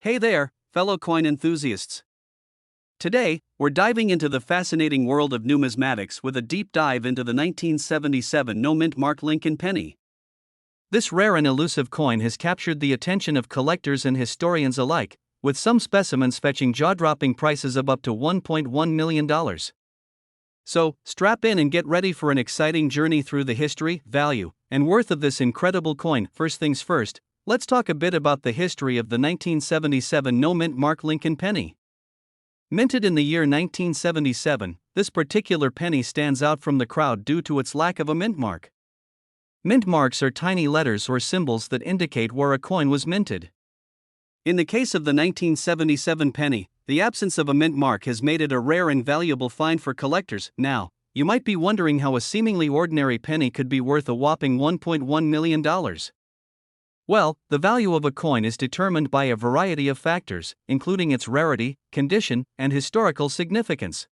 Hey there, fellow coin enthusiasts. Today, we're diving into the fascinating world of numismatics with a deep dive into the 1977 no-mint mark Lincoln penny. This rare and elusive coin has captured the attention of collectors and historians alike, with some specimens fetching jaw-dropping prices of up to $1.1 million. So, strap in and get ready for an exciting journey through the history, value, and worth of this incredible coin. First things first, let's talk a bit about the history of the 1977 no-mint mark Lincoln penny. Minted in the year 1977, this particular penny stands out from the crowd due to its lack of a mint mark. Mint marks are tiny letters or symbols that indicate where a coin was minted. In the case of the 1977 penny, the absence of a mint mark has made it a rare and valuable find for collectors. Now, you might be wondering how a seemingly ordinary penny could be worth a whopping $1.1 million. Well, the value of a coin is determined by a variety of factors, including its rarity, condition, and historical significance.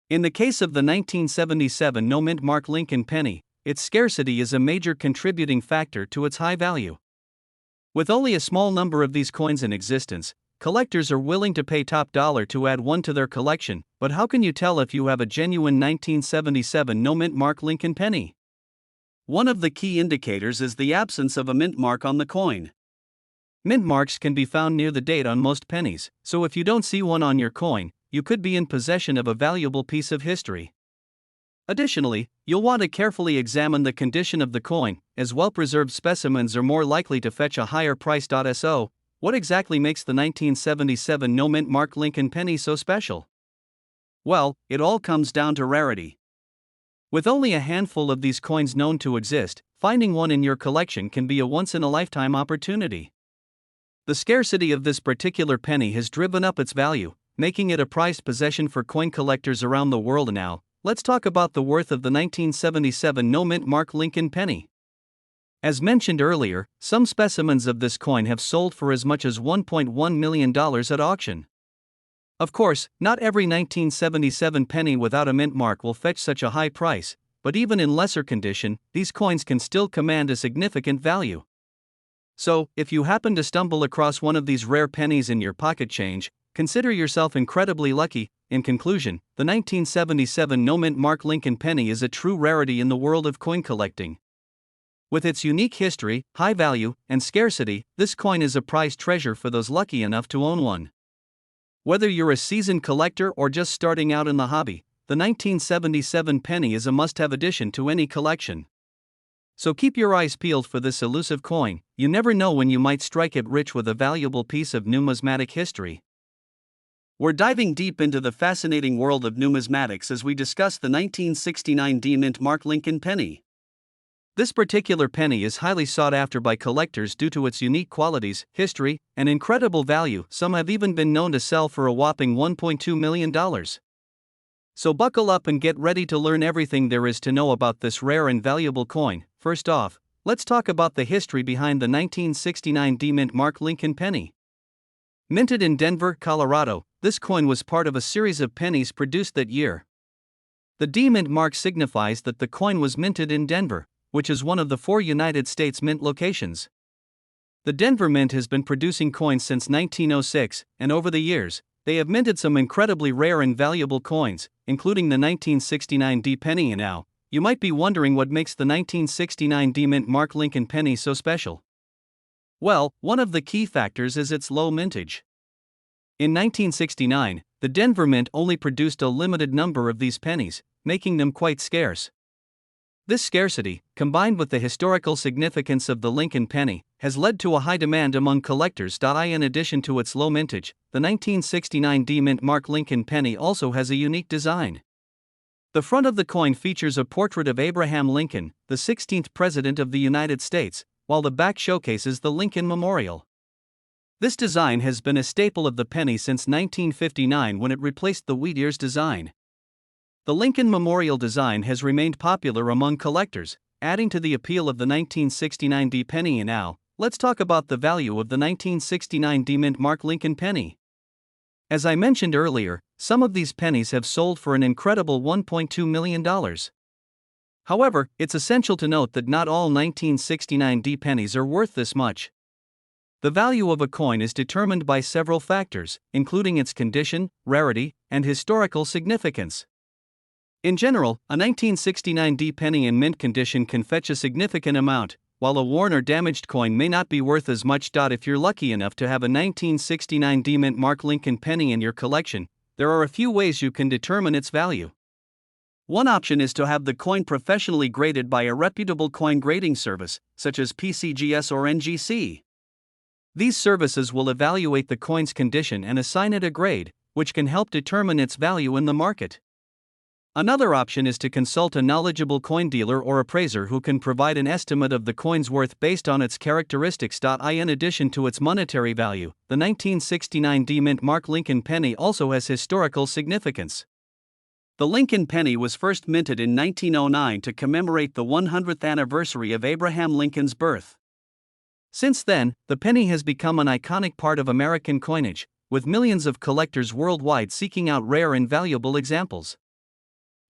In the case of the 1977 no-mint mark Lincoln penny, its scarcity is a major contributing factor to its high value. With only a small number of these coins in existence, collectors are willing to pay top dollar to add one to their collection. But how can you tell if you have a genuine 1977 no-mint mark Lincoln penny? One of the key indicators is the absence of a mint mark on the coin. Mint marks can be found near the date on most pennies, so if you don't see one on your coin, you could be in possession of a valuable piece of history. Additionally, you'll want to carefully examine the condition of the coin, as well-preserved specimens are more likely to fetch a higher price. So, what exactly makes the 1977 no-mint mark Lincoln penny so special? Well, it all comes down to rarity. With only a handful of these coins known to exist, finding one in your collection can be a once-in-a-lifetime opportunity. The scarcity of this particular penny has driven up its value, making it a prized possession for coin collectors around the world. Now, let's talk about the worth of the 1977 no-mint mark Lincoln penny. As mentioned earlier, some specimens of this coin have sold for as much as $1.1 million at auction. Of course, not every 1977 penny without a mint mark will fetch such a high price, but even in lesser condition, these coins can still command a significant value. So, if you happen to stumble across one of these rare pennies in your pocket change, consider yourself incredibly lucky. In conclusion, the 1977 no-mint mark Lincoln penny is a true rarity in the world of coin collecting. With its unique history, high value, and scarcity, this coin is a prized treasure for those lucky enough to own one. Whether you're a seasoned collector or just starting out in the hobby, the 1977 penny is a must-have addition to any collection. So keep your eyes peeled for this elusive coin. You never know when you might strike it rich with a valuable piece of numismatic history. We're diving deep into the fascinating world of numismatics as we discuss the 1969 mint mark Lincoln penny. This particular penny is highly sought after by collectors due to its unique qualities, history, and incredible value. Some have even been known to sell for a whopping $1.2 million. So buckle up and get ready to learn everything there is to know about this rare and valuable coin. First off, let's talk about the history behind the 1969 mint mark Lincoln penny. Minted in Denver, Colorado, this coin was part of a series of pennies produced that year. The mint mark signifies that the coin was minted in Denver, which is one of the 4 United States mint locations. The Denver Mint has been producing coins since 1906, and over the years, they have minted some incredibly rare and valuable coins, including the 1969 penny. And now, you might be wondering what makes the 1969 mint mark Lincoln penny so special. Well, one of the key factors is its low mintage. In 1969, the Denver Mint only produced a limited number of these pennies, making them quite scarce. This scarcity, combined with the historical significance of the Lincoln penny, has led to a high demand among collectors. In addition to its low mintage, the 1969 mint mark Lincoln penny also has a unique design. The front of the coin features a portrait of Abraham Lincoln, the 16th President of the United States, while the back showcases the Lincoln Memorial. This design has been a staple of the penny since 1959 when it replaced the wheat ears design. The Lincoln Memorial design has remained popular among collectors, adding to the appeal of the 1969 penny. And now, let's talk about the value of the 1969 mint mark Lincoln penny. As I mentioned earlier, some of these pennies have sold for an incredible $1.2 million. However, it's essential to note that not all 1969 pennies are worth this much. The value of a coin is determined by several factors, including its condition, rarity, and historical significance. In general, a 1969 D penny in mint condition can fetch a significant amount, while a worn or damaged coin may not be worth as much. If you're lucky enough to have a 1969 D mint mark Lincoln penny in your collection, there are a few ways you can determine its value. One option is to have the coin professionally graded by a reputable coin grading service, such as PCGS or NGC. These services will evaluate the coin's condition and assign it a grade, which can help determine its value in the market. Another option is to consult a knowledgeable coin dealer or appraiser who can provide an estimate of the coin's worth based on its characteristics. In addition to its monetary value, the 1969 D mint mark Lincoln penny also has historical significance. The Lincoln penny was first minted in 1909 to commemorate the 100th anniversary of Abraham Lincoln's birth. Since then, the penny has become an iconic part of American coinage, with millions of collectors worldwide seeking out rare and valuable examples.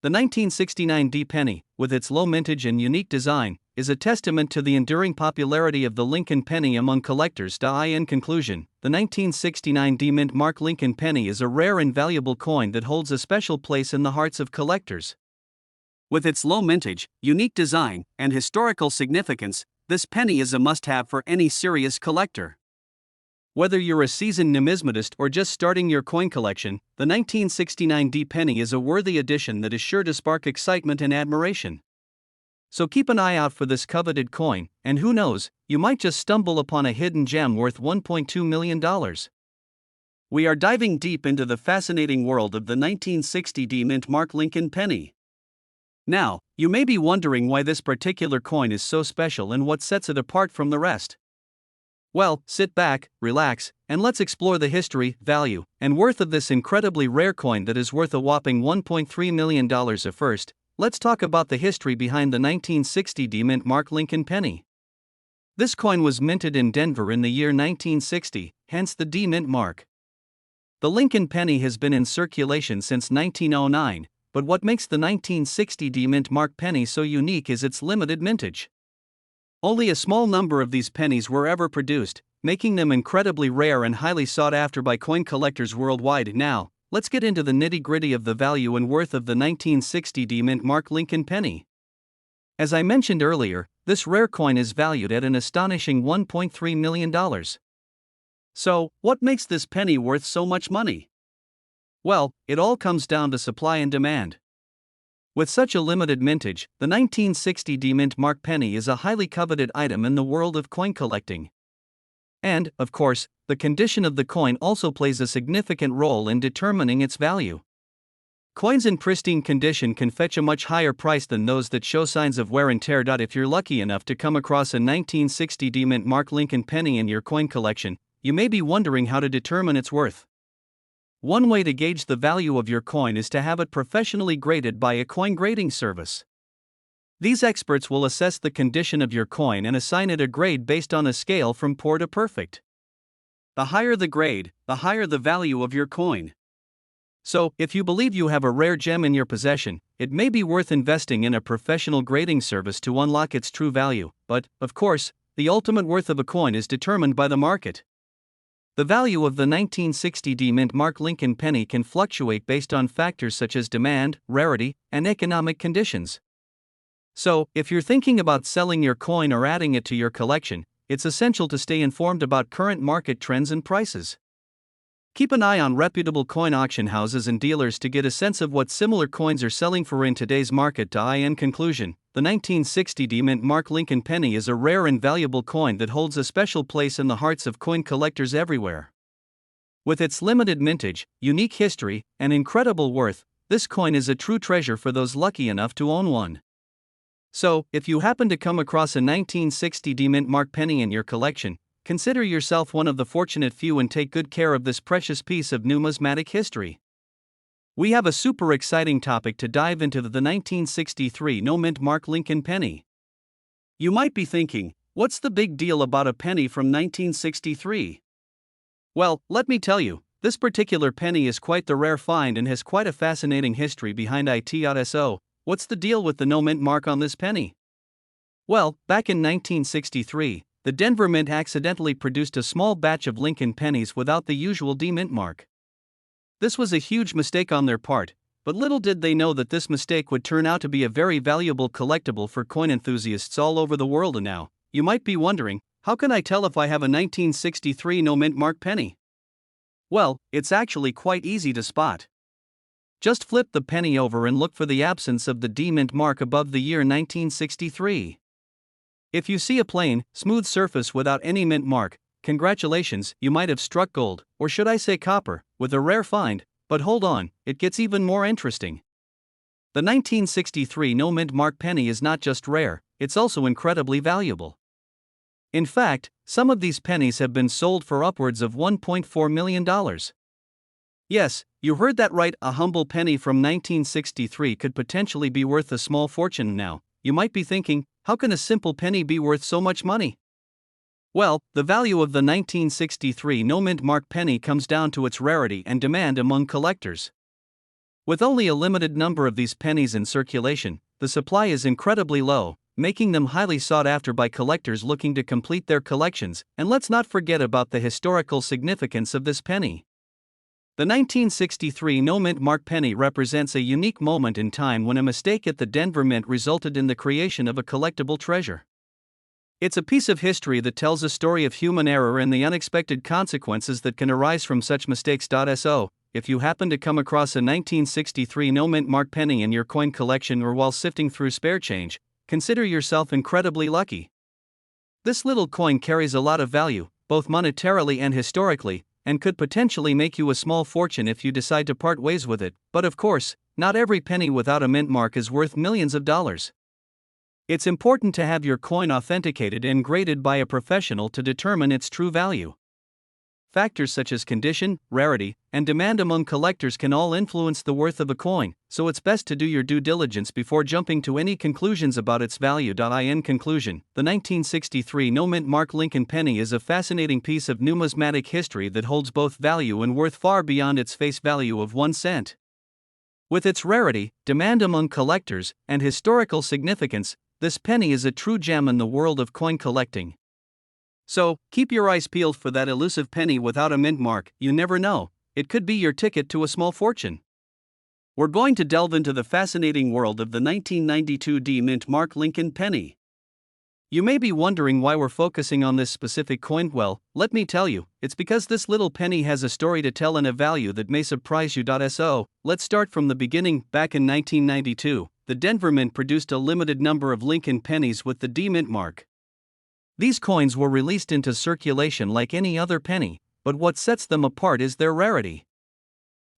The 1969 D penny, with its low mintage and unique design, is a testament to the enduring popularity of the Lincoln penny among collectors. In conclusion, the 1969 D mint mark Lincoln penny is a rare and valuable coin that holds a special place in the hearts of collectors. With its low mintage, unique design, and historical significance, this penny is a must-have for any serious collector. Whether you're a seasoned numismatist or just starting your coin collection, the 1969 D penny is a worthy addition that is sure to spark excitement and admiration. So keep an eye out for this coveted coin, and who knows, you might just stumble upon a hidden gem worth $1.2 million. We are diving deep into the fascinating world of the 1960 D mint mark Lincoln penny. Now, you may be wondering why this particular coin is so special and what sets it apart from the rest. Well, sit back, relax, and let's explore the history, value, and worth of this incredibly rare coin that is worth a whopping $1.3 million. First, let's talk about the history behind the 1960 D mint mark Lincoln penny. This coin was minted in Denver in the year 1960, hence the D mint mark. The Lincoln penny has been in circulation since 1909. But what makes the 1960 D mint mark penny so unique is its limited mintage. Only a small number of these pennies were ever produced, making them incredibly rare and highly sought after by coin collectors worldwide. Now, let's get into the nitty-gritty of the value and worth of the 1960 D mint mark Lincoln penny. As I mentioned earlier, this rare coin is valued at an astonishing $1.3 million. So, what makes this penny worth so much money? Well, it all comes down to supply and demand. With such a limited mintage, the 1960 D mint mark penny is a highly coveted item in the world of coin collecting. And, of course, the condition of the coin also plays a significant role in determining its value. Coins in pristine condition can fetch a much higher price than those that show signs of wear and tear. If you're lucky enough to come across a 1960 D mint mark Lincoln penny in your coin collection, you may be wondering how to determine its worth. One way to gauge the value of your coin is to have it professionally graded by a coin grading service. These experts will assess the condition of your coin and assign it a grade based on a scale from poor to perfect. The higher the grade, the higher the value of your coin. So, if you believe you have a rare gem in your possession, it may be worth investing in a professional grading service to unlock its true value. But, of course, the ultimate worth of a coin is determined by the market. The value of the 1960 D mint mark Lincoln penny can fluctuate based on factors such as demand, rarity, and economic conditions. So, if you're thinking about selling your coin or adding it to your collection, it's essential to stay informed about current market trends and prices. Keep an eye on reputable coin auction houses and dealers to get a sense of what similar coins are selling for in today's market. In conclusion, the 1960 D mint mark Lincoln penny is a rare and valuable coin that holds a special place in the hearts of coin collectors everywhere. With its limited mintage, unique history, and incredible worth, this coin is a true treasure for those lucky enough to own one. So, if you happen to come across a 1960 D mint mark penny in your collection, consider yourself one of the fortunate few and take good care of this precious piece of numismatic history. We have a super exciting topic to dive into: the 1963 no mint mark Lincoln penny. You might be thinking, what's the big deal about a penny from 1963? Well, let me tell you, this particular penny is quite the rare find and has quite a fascinating history behind it. So, what's the deal with the no mint mark on this penny? Well, back in 1963, the Denver Mint accidentally produced a small batch of Lincoln pennies without the usual D-Mint mark. This was a huge mistake on their part, but little did they know that this mistake would turn out to be a very valuable collectible for coin enthusiasts all over the world. And now, you might be wondering, how can I tell if I have a 1963 no-mint mark penny? Well, it's actually quite easy to spot. Just flip the penny over and look for the absence of the D-Mint mark above the year 1963. If you see a plain, smooth surface without any mint mark, congratulations, you might have struck gold, or should I say copper, with a rare find. But hold on, it gets even more interesting. The 1963 no-mint mark penny is not just rare, it's also incredibly valuable. In fact, some of these pennies have been sold for upwards of $1.4 million. Yes, you heard that right, a humble penny from 1963 could potentially be worth a small fortune. Now, you might be thinking, how can a simple penny be worth so much money? Well, the value of the 1963 no-mint mark penny comes down to its rarity and demand among collectors. With only a limited number of these pennies in circulation, the supply is incredibly low, making them highly sought after by collectors looking to complete their collections. And let's not forget about the historical significance of this penny. The 1963 no-mint mark penny represents a unique moment in time when a mistake at the Denver Mint resulted in the creation of a collectible treasure. It's a piece of history that tells a story of human error and the unexpected consequences that can arise from such mistakes. So, if you happen to come across a 1963 no-mint mark penny in your coin collection or while sifting through spare change, consider yourself incredibly lucky. This little coin carries a lot of value, both monetarily and historically, and could potentially make you a small fortune if you decide to part ways with it. But of course, not every penny without a mint mark is worth millions of dollars. It's important to have your coin authenticated and graded by a professional to determine its true value. Factors such as condition, rarity, and demand among collectors can all influence the worth of a coin, so it's best to do your due diligence before jumping to any conclusions about its value. In conclusion, the 1963 no-mint mark Lincoln penny is a fascinating piece of numismatic history that holds both value and worth far beyond its face value of 1 cent. With its rarity, demand among collectors, and historical significance, this penny is a true gem in the world of coin collecting. So, keep your eyes peeled for that elusive penny without a mint mark. You never know, it could be your ticket to a small fortune. We're going to delve into the fascinating world of the 1992 D-Mint mark Lincoln penny. You may be wondering why we're focusing on this specific coin. Well, let me tell you, it's because this little penny has a story to tell and a value that may surprise you. So, let's start from the beginning. Back in 1992, the Denver Mint produced a limited number of Lincoln pennies with the D-Mint mark. These coins were released into circulation like any other penny, but what sets them apart is their rarity.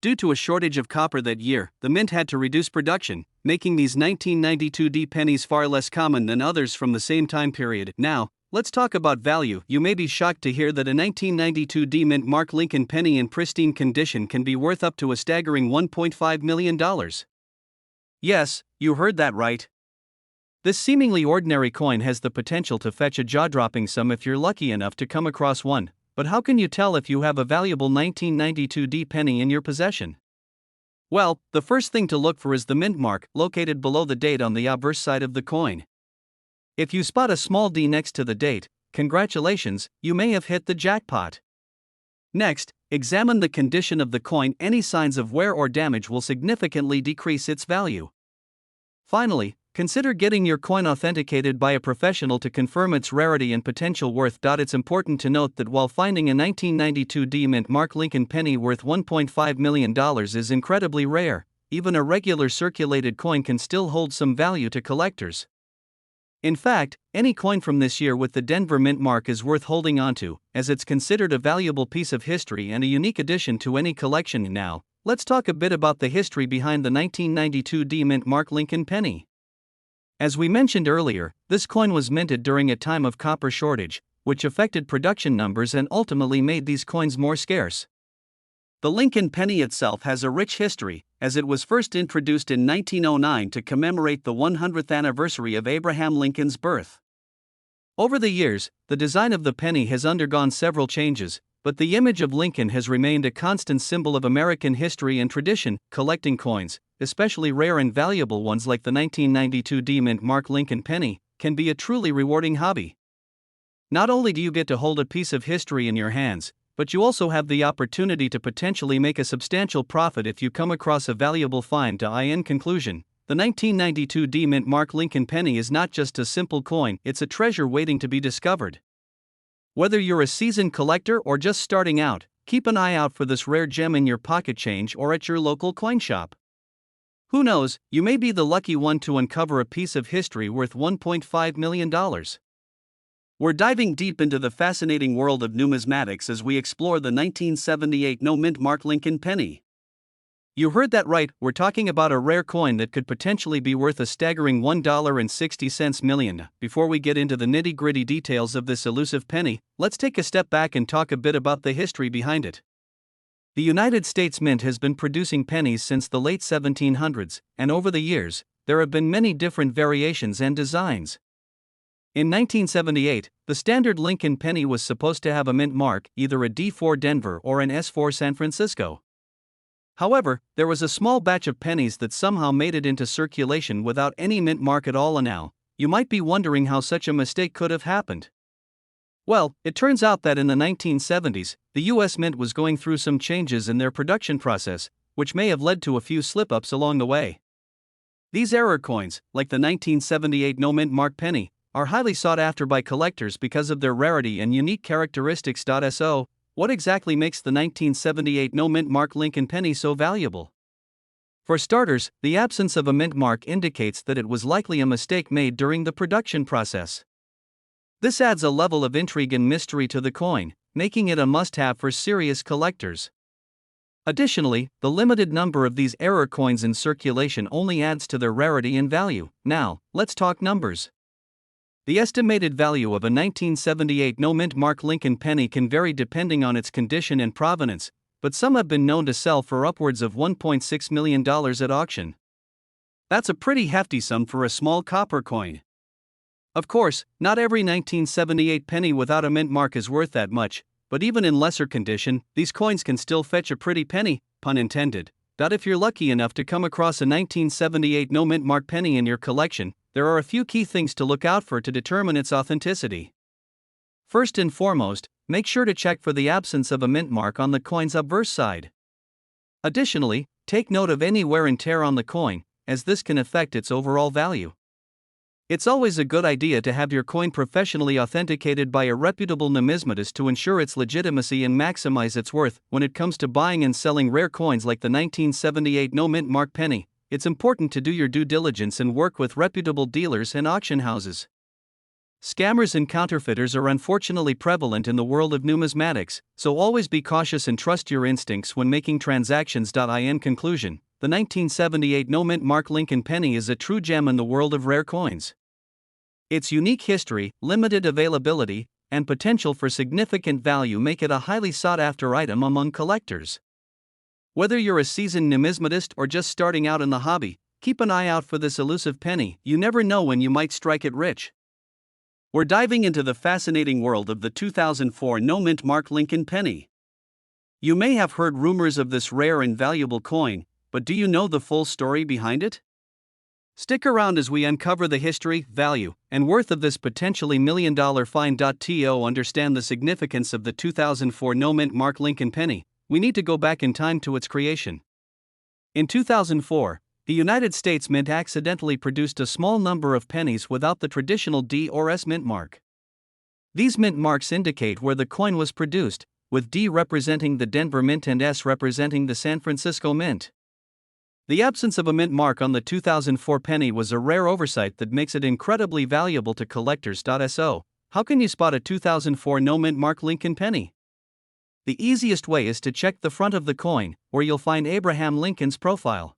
Due to a shortage of copper that year, the mint had to reduce production, making these 1992 D pennies far less common than others from the same time period. Now, let's talk about value. You may be shocked to hear that a 1992 D mint mark Lincoln penny in pristine condition can be worth up to a staggering $1.5 million. Yes, you heard that right. This seemingly ordinary coin has the potential to fetch a jaw-dropping sum if you're lucky enough to come across one. But how can you tell if you have a valuable 1992 D penny in your possession? Well, the first thing to look for is the mint mark, located below the date on the obverse side of the coin. If you spot a small D next to the date, congratulations, you may have hit the jackpot. Next, examine the condition of the coin. Any signs of wear or damage will significantly decrease its value. Finally, consider getting your coin authenticated by a professional to confirm its rarity and potential worth. It's important to note that while finding a 1992 D mint mark Lincoln penny worth $1.5 million is incredibly rare, even a regular circulated coin can still hold some value to collectors. In fact, any coin from this year with the Denver Mint mark is worth holding onto, as it's considered a valuable piece of history and a unique addition to any collection. Now, let's talk a bit about the history behind the 1992 D mint mark Lincoln penny. As we mentioned earlier, this coin was minted during a time of copper shortage, which affected production numbers and ultimately made these coins more scarce. The Lincoln penny itself has a rich history, as it was first introduced in 1909 to commemorate the 100th anniversary of Abraham Lincoln's birth. Over the years, the design of the penny has undergone several changes, but the image of Lincoln has remained a constant symbol of American history and tradition. Collecting coins, especially rare and valuable ones like the 1992 D mint mark Lincoln penny, can be a truly rewarding hobby. Not only do you get to hold a piece of history in your hands, but you also have the opportunity to potentially make a substantial profit if you come across a valuable find. In conclusion, the 1992 D Mint Mark Lincoln Penny is not just a simple coin, it's a treasure waiting to be discovered. Whether you're a seasoned collector or just starting out, keep an eye out for this rare gem in your pocket change or at your local coin shop. Who knows, you may be the lucky one to uncover a piece of history worth $1.5 million. We're diving deep into the fascinating world of numismatics as we explore the 1978 no-mint Mark Lincoln Penny. You heard that right, we're talking about a rare coin that could potentially be worth a staggering $1.60 million. Before we get into the nitty-gritty details of this elusive penny, let's take a step back and talk a bit about the history behind it. The United States Mint has been producing pennies since the late 1700s, and over the years, there have been many different variations and designs. In 1978, the standard Lincoln penny was supposed to have a mint mark, either a D4 Denver or an S4 San Francisco. However, there was a small batch of pennies that somehow made it into circulation without any mint mark at all. And now, you might be wondering how such a mistake could have happened. Well, it turns out that in the 1970s, the US Mint was going through some changes in their production process, which may have led to a few slip-ups along the way. These error coins, like the 1978 no-mint mark penny, are highly sought after by collectors because of their rarity and unique characteristics. So, what exactly makes the 1978 no-mint mark Lincoln penny so valuable? For starters, the absence of a mint mark indicates that it was likely a mistake made during the production process. This adds a level of intrigue and mystery to the coin, making it a must-have for serious collectors. Additionally, the limited number of these error coins in circulation only adds to their rarity and value. Now, let's talk numbers. The estimated value of a 1978 no-mint mark Lincoln penny can vary depending on its condition and provenance, but some have been known to sell for upwards of $1.6 million at auction. That's a pretty hefty sum for a small copper coin. Of course, not every 1978 penny without a mint mark is worth that much, but even in lesser condition, these coins can still fetch a pretty penny, pun intended. If you're lucky enough to come across a 1978 no-mint mark penny in your collection, there are a few key things to look out for to determine its authenticity. First and foremost, make sure to check for the absence of a mint mark on the coin's obverse side. Additionally, take note of any wear and tear on the coin, as this can affect its overall value. It's always a good idea to have your coin professionally authenticated by a reputable numismatist to ensure its legitimacy and maximize its worth. When it comes to buying and selling rare coins like the 1978 no-mint mark penny, it's important to do your due diligence and work with reputable dealers and auction houses. Scammers and counterfeiters are unfortunately prevalent in the world of numismatics, so always be cautious and trust your instincts when making transactions. In conclusion, the 1978 no-mint mark Lincoln penny is a true gem in the world of rare coins. Its unique history, limited availability, and potential for significant value make it a highly sought-after item among collectors. Whether you're a seasoned numismatist or just starting out in the hobby, keep an eye out for this elusive penny. You never know when you might strike it rich. We're diving into the fascinating world of the 2004 no-mint mark Lincoln penny. You may have heard rumors of this rare and valuable coin, but do you know the full story behind it? Stick around as we uncover the history, value, and worth of this potentially million-dollar find. To understand the significance of the 2004 no-mint mark Lincoln penny, we need to go back in time to its creation. In 2004, the United States Mint accidentally produced a small number of pennies without the traditional D or S mint mark. These mint marks indicate where the coin was produced, with D representing the Denver Mint and S representing the San Francisco Mint. The absence of a mint mark on the 2004 penny was a rare oversight that makes it incredibly valuable to collectors. So, how can you spot a 2004 no-mint mark Lincoln penny? The easiest way is to check the front of the coin, where you'll find Abraham Lincoln's profile.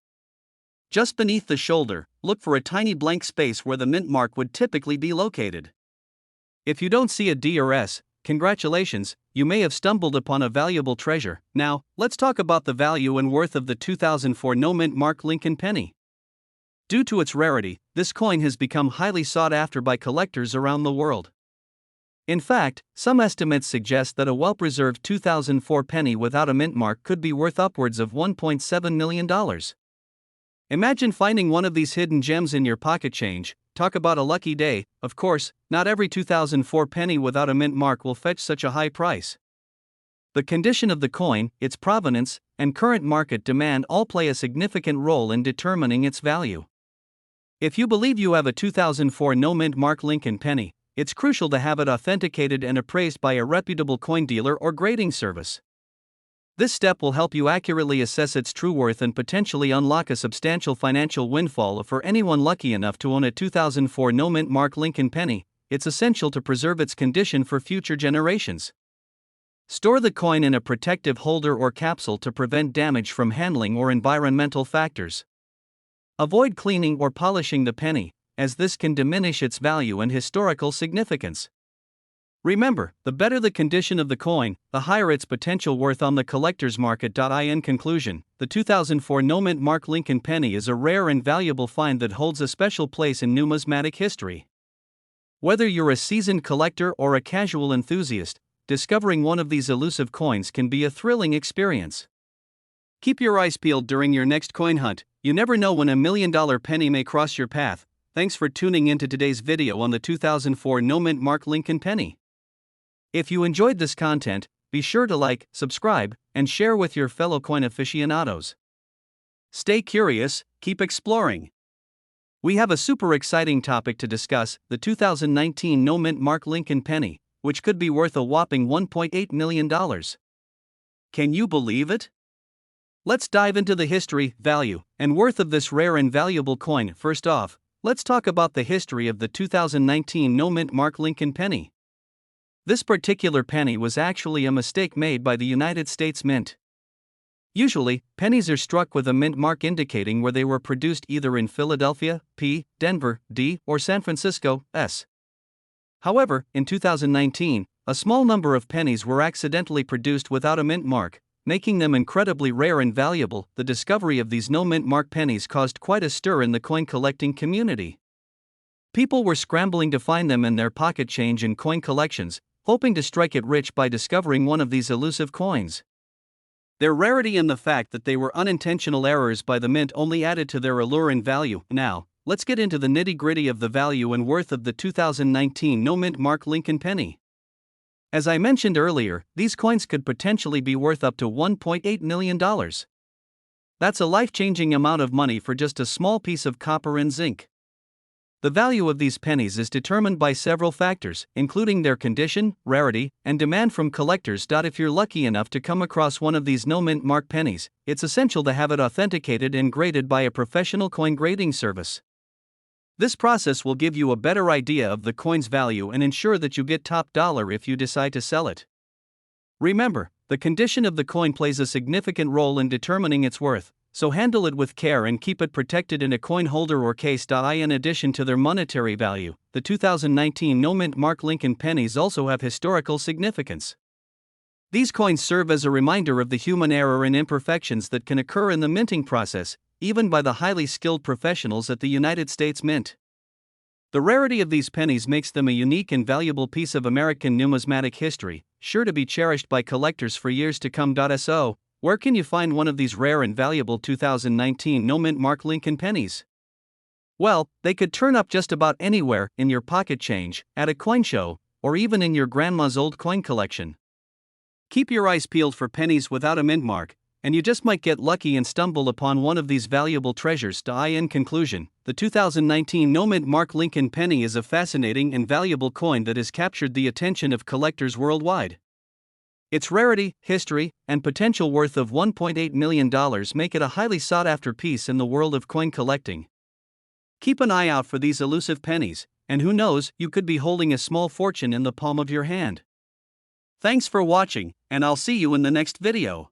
Just beneath the shoulder, look for a tiny blank space where the mint mark would typically be located. If you don't see a D or S, congratulations, you may have stumbled upon a valuable treasure. Now, let's talk about the value and worth of the 2004 no-mint mark Lincoln penny. Due to its rarity, this coin has become highly sought after by collectors around the world. In fact, some estimates suggest that a well-preserved 2004 penny without a mint mark could be worth upwards of $1.7 million. Imagine finding one of these hidden gems in your pocket change, talk about a lucky day. Of course, not every 2004 penny without a mint mark will fetch such a high price. The condition of the coin, its provenance, and current market demand all play a significant role in determining its value. If you believe you have a 2004 no-mint mark Lincoln penny, it's crucial to have it authenticated and appraised by a reputable coin dealer or grading service. This step will help you accurately assess its true worth and potentially unlock a substantial financial windfall for anyone lucky enough to own a 2004 no-mint mark Lincoln penny. It's essential to preserve its condition for future generations. Store the coin in a protective holder or capsule to prevent damage from handling or environmental factors. Avoid cleaning or polishing the penny, as this can diminish its value and historical significance. Remember, the better the condition of the coin, the higher its potential worth on the collector's market. In conclusion, the 2004 no-mint mark Lincoln penny is a rare and valuable find that holds a special place in numismatic history. Whether you're a seasoned collector or a casual enthusiast, discovering one of these elusive coins can be a thrilling experience. Keep your eyes peeled during your next coin hunt. You never know when $1 million penny may cross your path. Thanks for tuning into today's video on the 2004 no-mint mark Lincoln penny. If you enjoyed this content, be sure to like, subscribe, and share with your fellow coin aficionados. Stay curious, keep exploring. We have a super exciting topic to discuss: the 2019 no-mint mark Lincoln penny, which could be worth a whopping $1.8 million. Can you believe it? Let's dive into the history, value, and worth of this rare and valuable coin. First off, let's talk about the history of the 2019 no-mint mark Lincoln penny. This particular penny was actually a mistake made by the United States Mint. Usually, pennies are struck with a mint mark indicating where they were produced either in Philadelphia, P, Denver, D, or San Francisco, S. However, in 2019, a small number of pennies were accidentally produced without a mint mark, making them incredibly rare and valuable. The discovery of these no-mint mark pennies caused quite a stir in the coin collecting community. People were scrambling to find them in their pocket change and coin collections, hoping to strike it rich by discovering one of these elusive coins. Their rarity and the fact that they were unintentional errors by the mint only added to their allure and value. Now, let's get into the nitty-gritty of the value and worth of the 2019 no-mint mark Lincoln penny. As I mentioned earlier, these coins could potentially be worth up to $1.8 million. That's a life-changing amount of money for just a small piece of copper and zinc. The value of these pennies is determined by several factors, including their condition, rarity, and demand from collectors. If you're lucky enough to come across one of these no-mint mark pennies, it's essential to have it authenticated and graded by a professional coin grading service. This process will give you a better idea of the coin's value and ensure that you get top dollar if you decide to sell it. Remember, the condition of the coin plays a significant role in determining its worth, so handle it with care and keep it protected in a coin holder or case. In addition to their monetary value, the 2019 no-mint mark Lincoln pennies also have historical significance. These coins serve as a reminder of the human error and imperfections that can occur in the minting process, even by the highly skilled professionals at the United States Mint. The rarity of these pennies makes them a unique and valuable piece of American numismatic history, sure to be cherished by collectors for years to come. So, where can you find one of these rare and valuable 2019 no-mint mark Lincoln pennies? Well, they could turn up just about anywhere: in your pocket change, at a coin show, or even in your grandma's old coin collection. Keep your eyes peeled for pennies without a mint mark, and you just might get lucky and stumble upon one of these valuable treasures. In conclusion, the 2019 no-mint mark Lincoln penny is a fascinating and valuable coin that has captured the attention of collectors worldwide. Its rarity, history, and potential worth of $1.8 million make it a highly sought-after piece in the world of coin collecting. Keep an eye out for these elusive pennies, and who knows, you could be holding a small fortune in the palm of your hand. Thanks for watching, and I'll see you in the next video.